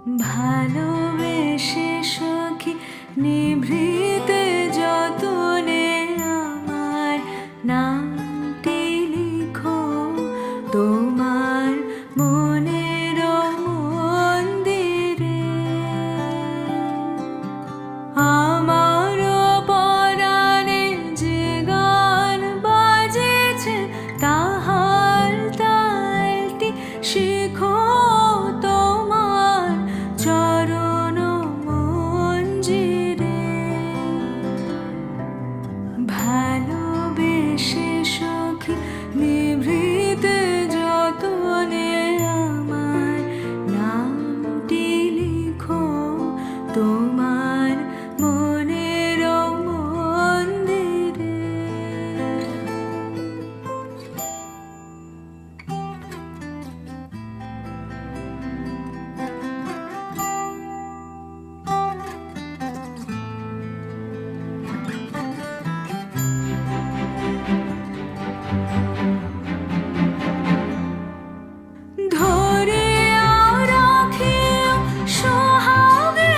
ভালোবেসে সখী নিভৃতে যতনে আমার নামটি লিখো তোমার মনের মন্দিরে। আমার পরাণে যে গান বাজেছে তাহার তালটি শিখো তোমার চরণ মঞ্জিরে। ভালোবেসে সখী নিভৃতে যতনে আমার নামটি লিখো তোমার মনের মন্দিরে। ধরে রাখিও সোহাগে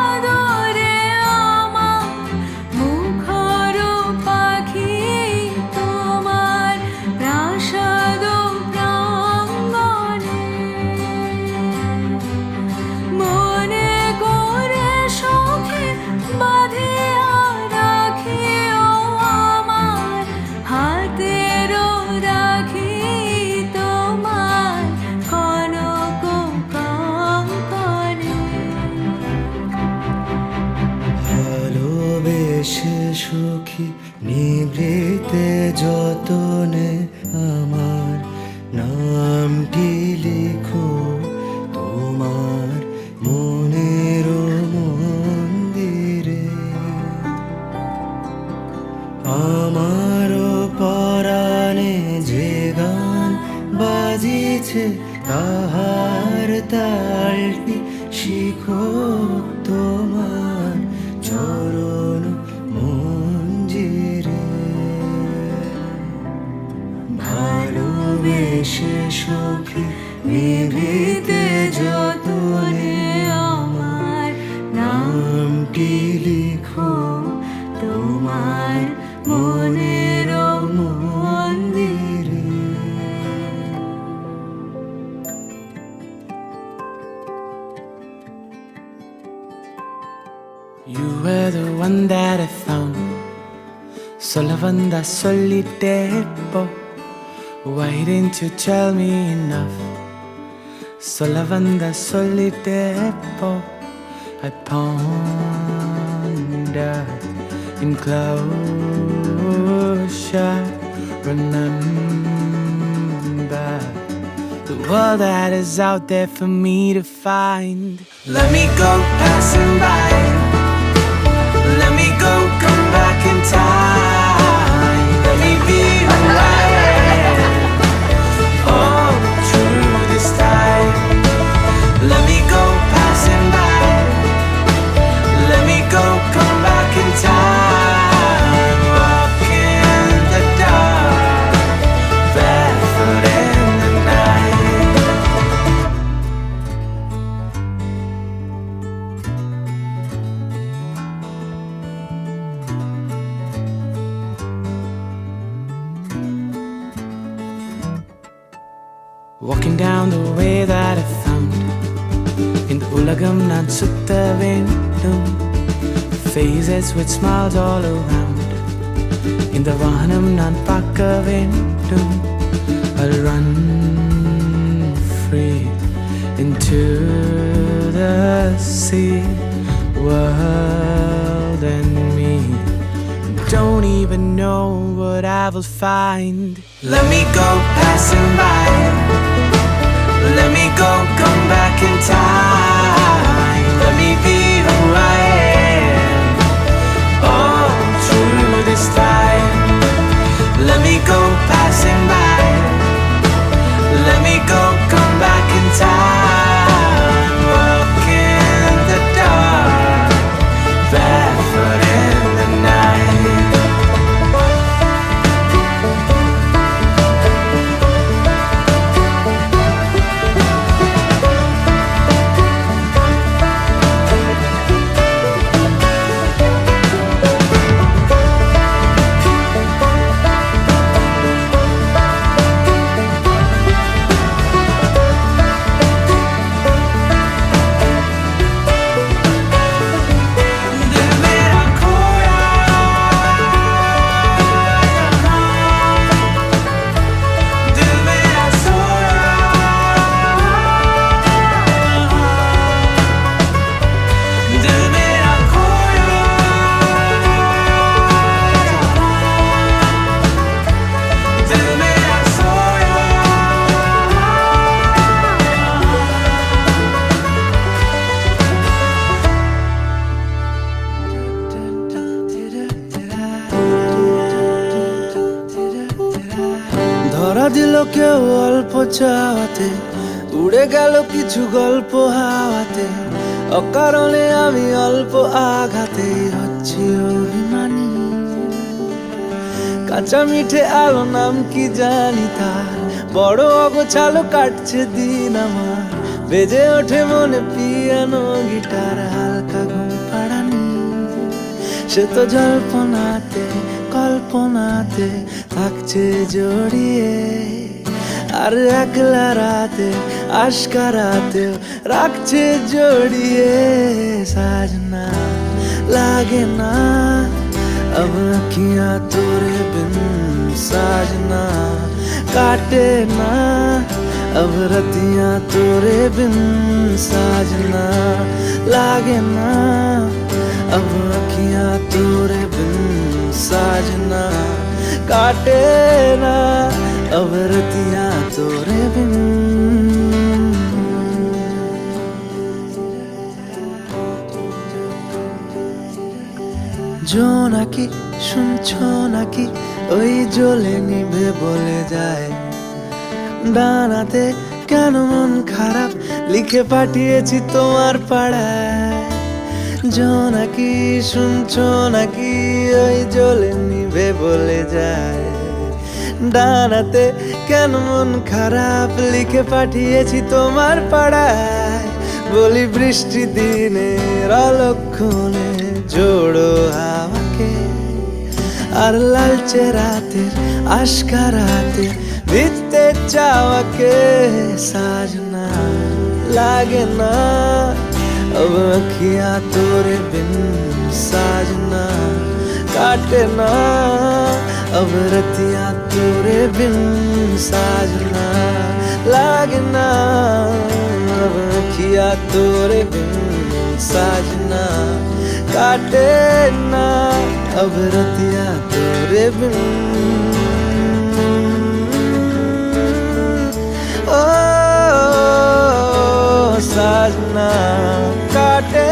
আদরে আমার মুখর পাখি তোমার প্রাসাদ প্রাঙ্গণে। মনে করে সখী বাঁধিয়া রাখিও আমার হাতের রাখি তোমার কনক কঙ্কণে। ভালোবেসে সুখী নিভৃতে যতনে আমার নামটি লিখো তোমার মনের মন্দিরে। আমার পরাণে যে গান বাজিছে তাহার তালটি শিখো তোমার চরণ মঞ্জিরে। ভালোবেসে সখী নিভৃতে যতনে আমার নামটি লিখো তোমার মনের মন্দিরে। You were the one that I found, solo banda solitario. Why didn't you tell me enough? Solo banda solitario. I ponder in closure, remember the world that is out there for me to find. Let me go passing by. Let me go, come back in time. Let me be who I am. Oh, through this time. Let me go passing by. Let me go, come back in time. Walk in the dark, barefoot in the night. Walking down the way that I found. In the ulagam nan sutta vendum. Faces with smiles all around. In the vahanam nan pakka vendum. I'll run free into the sea. World and me don't even know what I will find. Let me go passing by. Let me go, come back in time. Let me be who I am. Oh, through this time. Let me go passing by. Let me go, come back in time. Walk in the dark, barefoot in the night. অল্প চাওয়াতে, উড়ে গেল কিছু গল্প হাওয়াতে, অকারণে আমি অল্প আঘাতে হচ্ছি অভিমানী। কাঁচা মিঠে আলো নাম কি জানি তার, বড় অগোছালো কাটছে দিন আমার, বেজে ওঠে মনে পিয়ানো গিটার, হালকা ঘুম পাড়ানি। সে তো জল্পনাতে কল্পনাতে থাকছে জড়িয়ে, আর একলা রাতে আশকারাতেও রাখছে জড়িয়ে। সাजना लागे ना अब अखियां तोरे बिन, साजना काटे ना अब रतियां तोरे बिन, साजना लागे ना अब अखियां तोरे बिन, साजना काटे ना अब रतियां तोरे बिन। জোনাকি শুনছো নাকি ওই জ্বলে নিভে বলে যায়, ডানাতে কেন মন খারাপ লিখে পাঠিয়েছি তোমার পাড়ায়। জোনাকি শুনছো নাকি ওই জ্বলে নিভে বলে যায়, ডানাতে কেন মন খারাপ লিখে পাঠিয়েছি তোমার পাড়ায়। বলি বৃষ্টি দিনের অলক্ষণে জোড়ো হাওয়াকে, আর লালচে রাতের আশকারাতে ভিজতে চাওয়াকে। साजना लागे ना अब अखियां तोरे बिन, साजना काटे ना अब रतियां तोरे बिन, साजना लागे ना अब अखियां तोरे बिन, साजना काटे ना अब रतियां तोरे बिन। ओ साजना काटे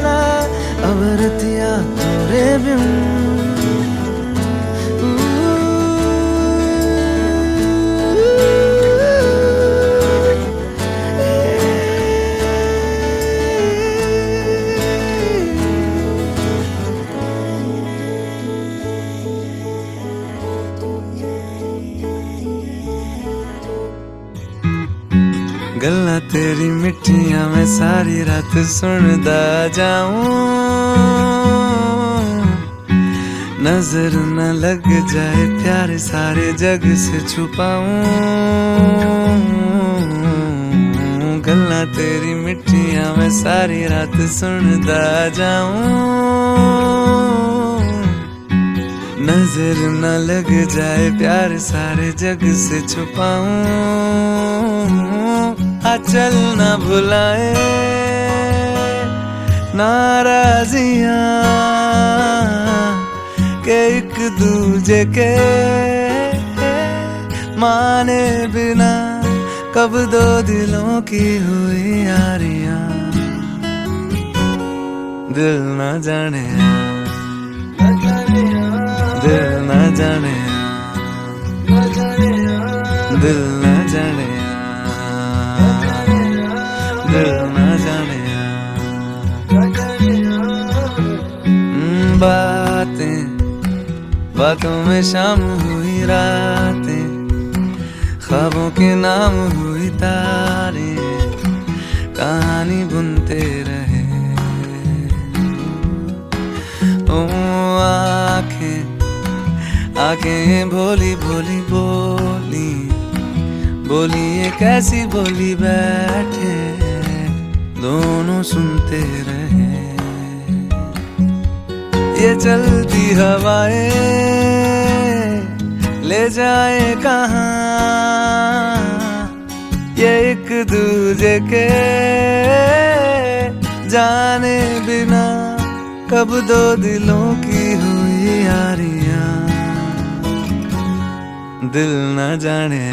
ना अब रतियां तोरे बिन। गल्ला तेरी मिठियां मैं सारी रात सुनदा जाऊं, नजर न लग जाए प्यारे सारे जग से छुपाऊं। गल्ला तेरी मिठियां मैं सारी रात सुनदा जाऊं, नजर न लग जाए प्यार सारे जग से छुपाऊं। चल न भुलाए नाराजियां के एक दूजे के माने बिना, कब दो दिलों की हुई यारियां। दिल न जाने दिल न जाने दिल न जाने दिल न जाने। बातें बातों में शाम हुई रातें, ख्वाबों के नाम हुई तारे, कहानी बुनते रहे। ओ आंखें आंखें भोली भोली बोली, बोली ये कैसी बोली बैठे दोनों सुनते रहे। ये चलती हवाएं ले जाए कहाँ, ये एक दूजे के जाने बिना, कब दो दिलों की हुई यारियां। दिल न जाने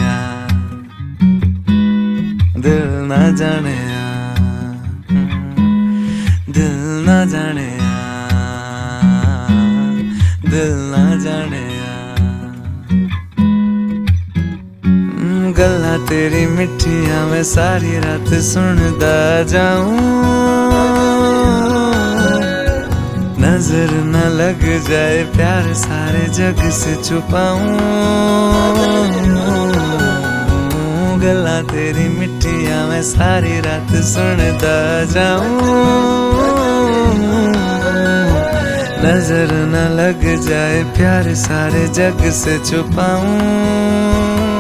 दिल न जाने दिल न जाने दिल न जाने। गल्ला तेरी मिठिया मैं सारी रात सुनदा जाऊं, नजर न लग जाए प्यार सारे जग से छुपाऊं, गल्ला तेरी मिठिया मैं सारी रात सुनदा जाऊं, नजर न लग जाए प्यार सारे जग से छुपाऊं।